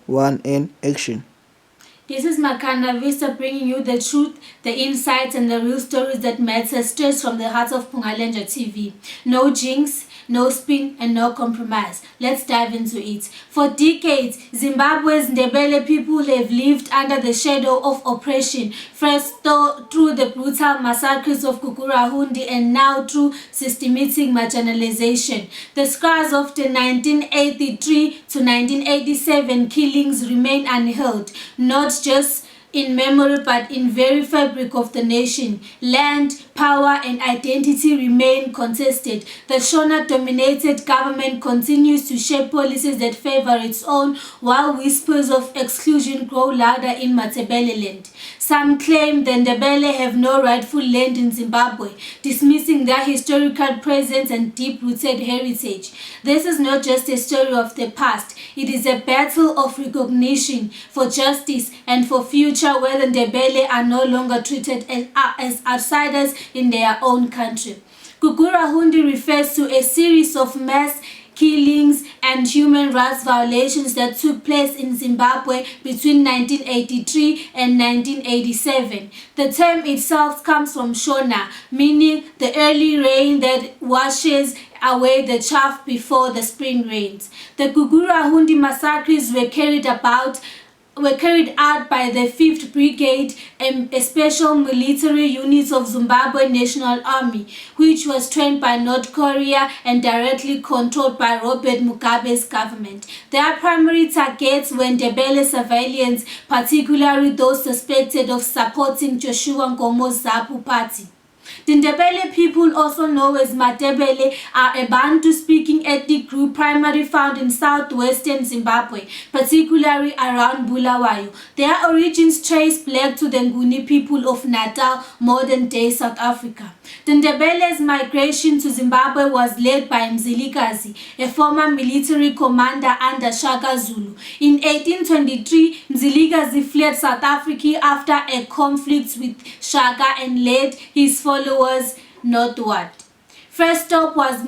1 in action. This is Makanda Vista bringing you the truth, the insights, and the real stories that matter straight from the heart of Pungalenja TV. No jinx, no spin, and no compromise. Let's dive into it. For decades, Zimbabwe's Ndebele people have lived under the shadow of oppression, first through the brutal massacres of Kukurahundi and now through systematic marginalization. The scars of the 1983 to 1987 killings remain unhealed, not just in memory but in very fabric of the nation. Land, power and identity remain contested. The Shona-dominated government continues to shape policies that favor its own, while whispers of exclusion grow louder in namaNdebele land. Some claim the Ndebele have no rightful land in Zimbabwe, dismissing their historical presence and deep-rooted heritage. This is not just a story of the past, it is a battle of recognition for justice and for future where the Ndebele are no longer treated as outsiders in their own country. Kukurahundi refers to a series of mass killings and human rights violations that took place in Zimbabwe between 1983 and 1987. The term itself comes from Shona, meaning the early rain that washes away the chaff before the spring rains. The Kukurahundi massacres were carried out by the 5th Brigade, a special military unit of Zimbabwe National Army, which was trained by North Korea and directly controlled by Robert Mugabe's government. Their primary targets were Ndebele civilians, particularly those suspected of supporting Joshua Nkomo's ZAPU party. The Ndebele people, also known as maNdebele, are a Bantu-speaking ethnic group primarily found in southwestern Zimbabwe, particularly around Bulawayo. Their origins trace back to the Nguni people of Natal, modern-day South Africa. The Ndebele's migration to Zimbabwe was led by Mzilikazi, a former military commander under Shaka Zulu. In 1823, Mzilikazi fled South Africa after a conflict with Shaka and led his followers northward. First stop was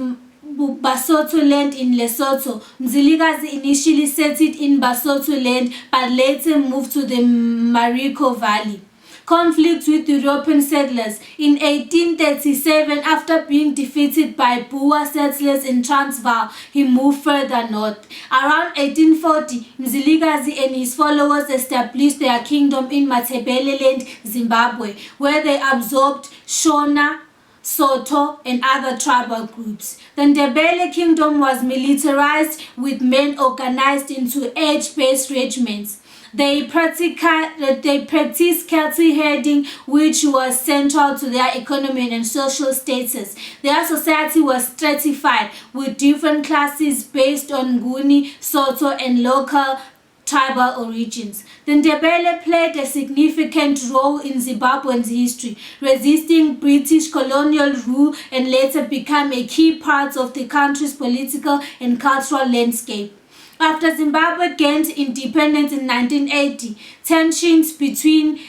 Basotho land in Lesotho. Mzilikazi initially settled in Basotho land but later moved to the Marico Valley. Conflict with European settlers. In 1837, after being defeated by Boer settlers in Transvaal, he moved further north. Around 1840, Mzilikazi and his followers established their kingdom in namaNdebele land, Zimbabwe, where they absorbed Shona, Soto and other tribal groups. The Ndebele kingdom was militarized with men organized into age-based regiments. They practiced cattle herding, which was central to their economy and social status. Their society was stratified with different classes based on Nguni, Soto, and local tribal origins. The Ndebele played a significant role in Zimbabwe's history, resisting British colonial rule and later became a key part of the country's political and cultural landscape. After Zimbabwe gained independence in 1980, tensions between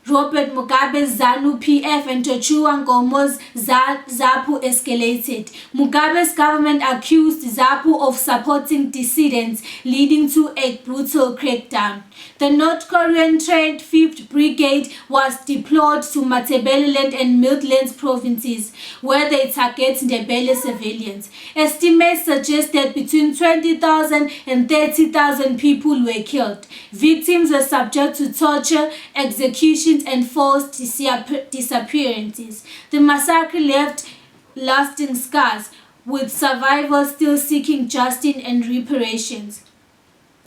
Robert Mugabe's ZANU-PF and Joshua Nkomo's ZAPU escalated. Mugabe's government accused ZAPU of supporting dissidents, leading to a brutal crackdown. The North Korean-trained 5th Brigade was deployed to namaNdebele land and Midlands provinces, where they target Ndebele civilians. Estimates suggest that between 20,000 and 30,000 people were killed. Victims were subject to torture, execution, and forced disappearances. The massacre left lasting scars, with survivors still seeking justice and reparations.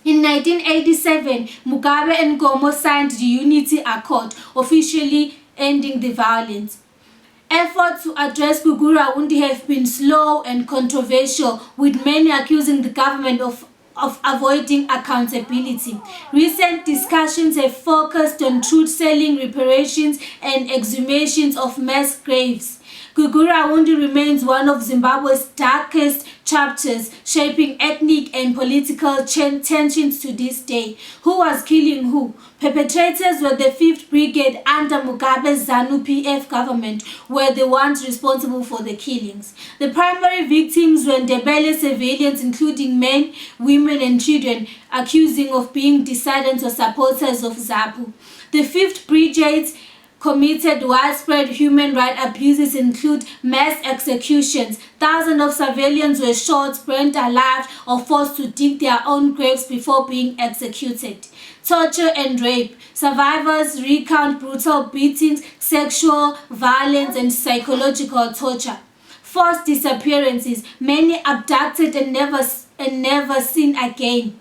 In 1987, Mugabe and Nkomo signed the Unity Accord, officially ending the violence. Efforts to address Kukurahundi have been slow and controversial, with many accusing the government of avoiding accountability. Recent discussions have focused on truth-telling, reparations, and exhumations of mass graves. Gugurawundi remains one of Zimbabwe's darkest chapters, shaping ethnic and political tensions to this day. Who was killing who? Perpetrators were the 5th Brigade under Mugabe's ZANU-PF government were the ones responsible for the killings. The primary victims were Ndebele civilians, including men, women and children, accusing of being dissidents or supporters of ZAPU. The 5th Brigade committed widespread human rights abuses, include mass executions. Thousands of civilians were shot, burned alive, or forced to dig their own graves before being executed. Torture and rape. Survivors recount brutal beatings, sexual violence, and psychological torture. Forced disappearances. Many abducted and never seen again,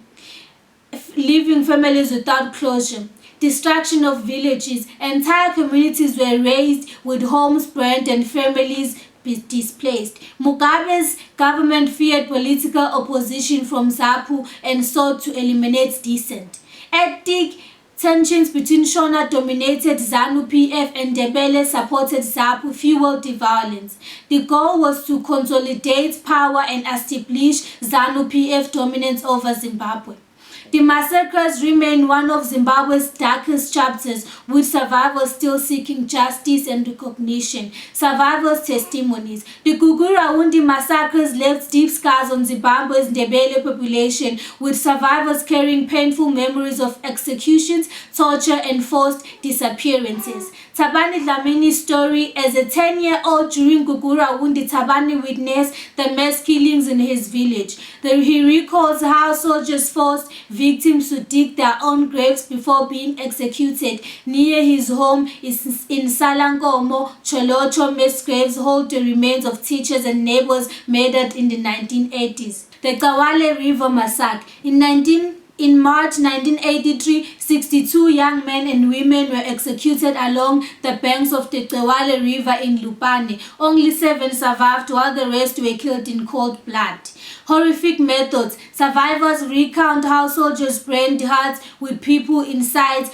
leaving families without closure. Destruction of villages. Entire communities were razed, with homes burned and families displaced. Mugabe's government feared political opposition from ZAPU and sought to eliminate dissent. Ethnic tensions between Shona dominated ZANU-PF and Ndebele supported ZAPU fueled the violence. The goal was to consolidate power and establish ZANU-PF dominance over Zimbabwe. The massacres remain one of Zimbabwe's darkest chapters, with survivors still seeking justice and recognition. Survivors' testimonies. The Gugurawundi massacres left deep scars on Zimbabwe's Ndebele population, with survivors carrying painful memories of executions, torture and forced disappearances. Thabani Dlamini's story. As a 10-year-old during Gugurawundi, Thabani witnessed the mass killings in his village. He recalls how soldiers forced victims to dig their own graves before being executed. Near his home in Salangomo, Cholocho mass graves hold the remains of teachers and neighbors murdered in the 1980s. The Kawale River Massacre. In March 1983, 62 young men and women were executed along the banks of the Kawale River in Lupane. Only 7 survived, while the rest were killed in cold blood. Horrific methods. Survivors recount how soldiers burned huts with people inside,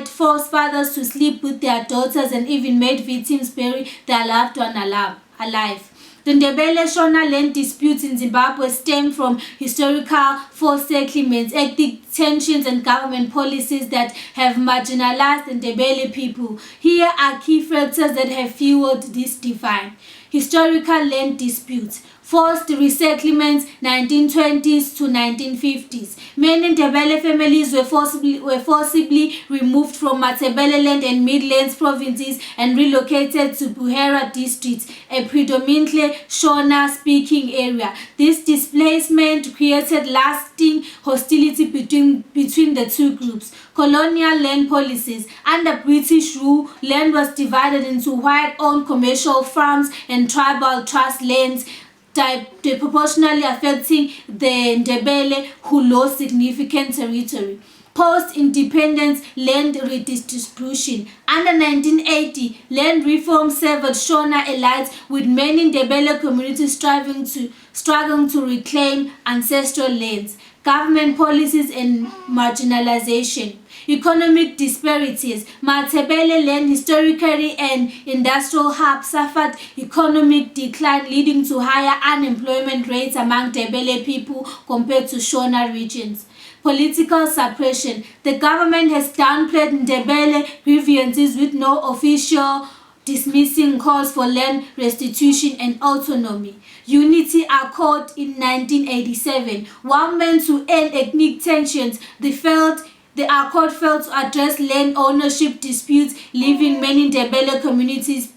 forced fathers to sleep with their daughters, and even made victims bury their loved one alive. The Ndebele-Shona land disputes in Zimbabwe stem from historical forced settlements, ethnic tensions and government policies that have marginalized the Ndebele people. Here are key factors that have fueled this divide. Historical land disputes. Forced resettlements 1920s to 1950s. Many Ndebele families were forcibly removed from Matabele land and Midlands provinces and relocated to Buhera district, a predominantly Shona-speaking area. This displacement created lasting hostility between the two groups. Colonial land policies. Under British rule, land was divided into white-owned commercial farms and tribal trust lands, disproportionately affecting the Ndebele, who lost significant territory. Post-independence land redistribution. Under 1980, land reform severed Shona elites, with many Ndebele communities struggling to reclaim ancestral lands. Government policies and marginalization. Economic disparities. Matabele land, historically an industrial hub, suffered economic decline, leading to higher unemployment rates among Ndebele people compared to Shona regions. Political suppression. The government has downplayed Ndebele grievances, with no official dismissing calls for land restitution and autonomy. Unity Accord in 1987. While meant to end ethnic tensions, the accord failed to address land ownership disputes, leaving many Ndebele communities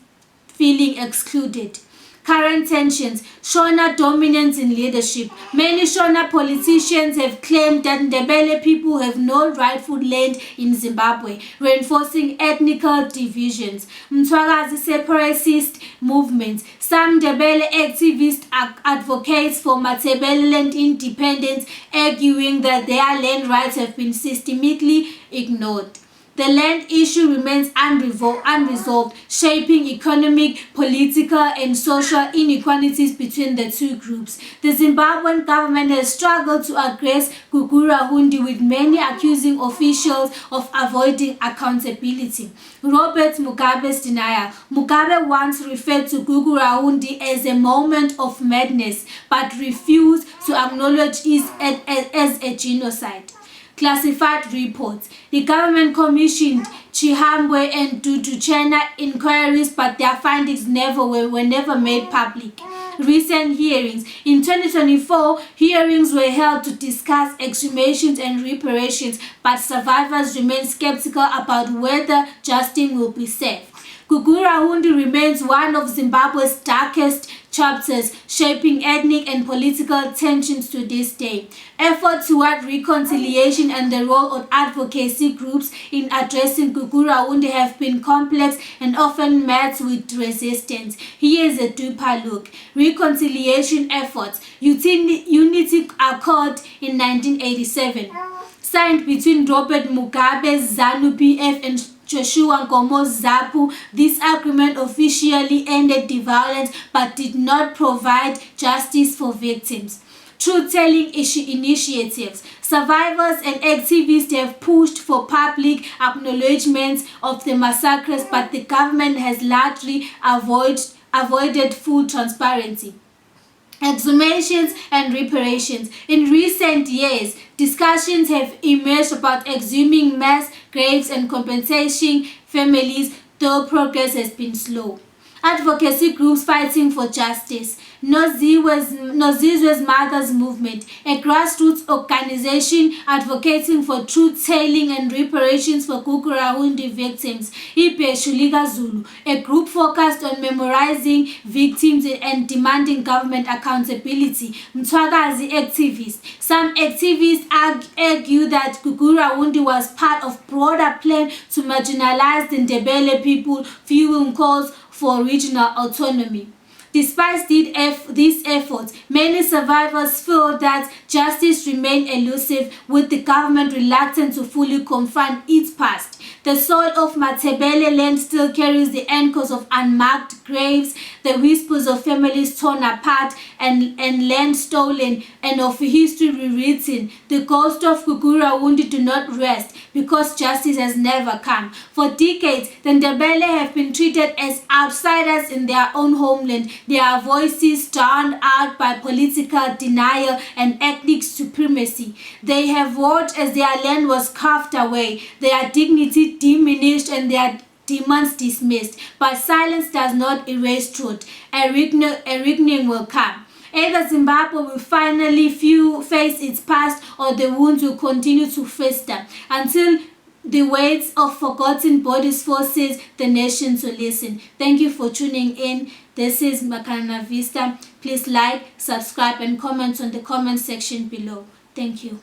feeling excluded. Current tensions. Shona dominance in leadership. Many Shona politicians have claimed that Ndebele people have no rightful land in Zimbabwe, reinforcing ethnical divisions. Mtwakazi separatist movements. Some Ndebele activists advocates for Matabele land independence, arguing that their land rights have been systematically ignored. The land issue remains unresolved, shaping economic, political, and social inequalities between the two groups. The Zimbabwean government has struggled to address Gugurahundi, with many accusing officials of avoiding accountability. Robert Mugabe's denial. Mugabe once referred to Gugurahundi as a moment of madness, but refused to acknowledge it as a genocide. Classified reports. The government commissioned Chihambwe and Duduchena inquiries, but their findings were never made public. Recent hearings. In 2024, hearings were held to discuss exhumations and reparations, but survivors remain skeptical about whether justice will be served. Gugurahundi remains one of Zimbabwe's darkest chapters, shaping ethnic and political tensions to this day. Efforts toward reconciliation and the role of advocacy groups in addressing Gugurahundi have been complex and often met with resistance. Here is a deeper look. Reconciliation efforts. Unity Accord in 1987. Signed between Robert Mugabe's ZANU-PF and Joshua Nkomo's ZAPU, this agreement officially ended the violence but did not provide justice for victims. Truth-telling initiatives. Survivors and activists have pushed for public acknowledgements of the massacres, but the government has largely avoided full transparency. Exhumations and reparations. In recent years, discussions have emerged about exhuming mass graves and compensating families, though progress has been slow. Advocacy groups fighting for justice. Nozizwe's Mothers Movement, a grassroots organization advocating for truth-telling and reparations for Gugurahundi victims. Impi Zulu, a group focused on memorizing victims and demanding government accountability. Mthwakazi activists. Some activists argue that Gugurahundi was part of broader plan to marginalize the Ndebele people, fueling calls for regional autonomy. Despite these efforts, many survivors feel that justice remains elusive, with the government reluctant to fully confront its past. The soil of Mathebele land still carries the echoes of unmarked graves, the whispers of families torn apart and land stolen, and of history rewritten. The ghost of Gugurahundi do not rest because justice has never come. For decades, the Ndebele have been treated as outsiders in their own homeland, their voices drowned out by political denial and ethnic supremacy. They have watched as their land was carved away, their dignity diminished, and their demands dismissed. But silence does not erase truth. A reckoning will come. Either Zimbabwe will finally face its past, or the wounds will continue to fester until the weight of forgotten bodies forces the nation to listen. Thank you for tuning in. This is Makana Vista. Please like, subscribe, and comment on the comment section below. Thank you.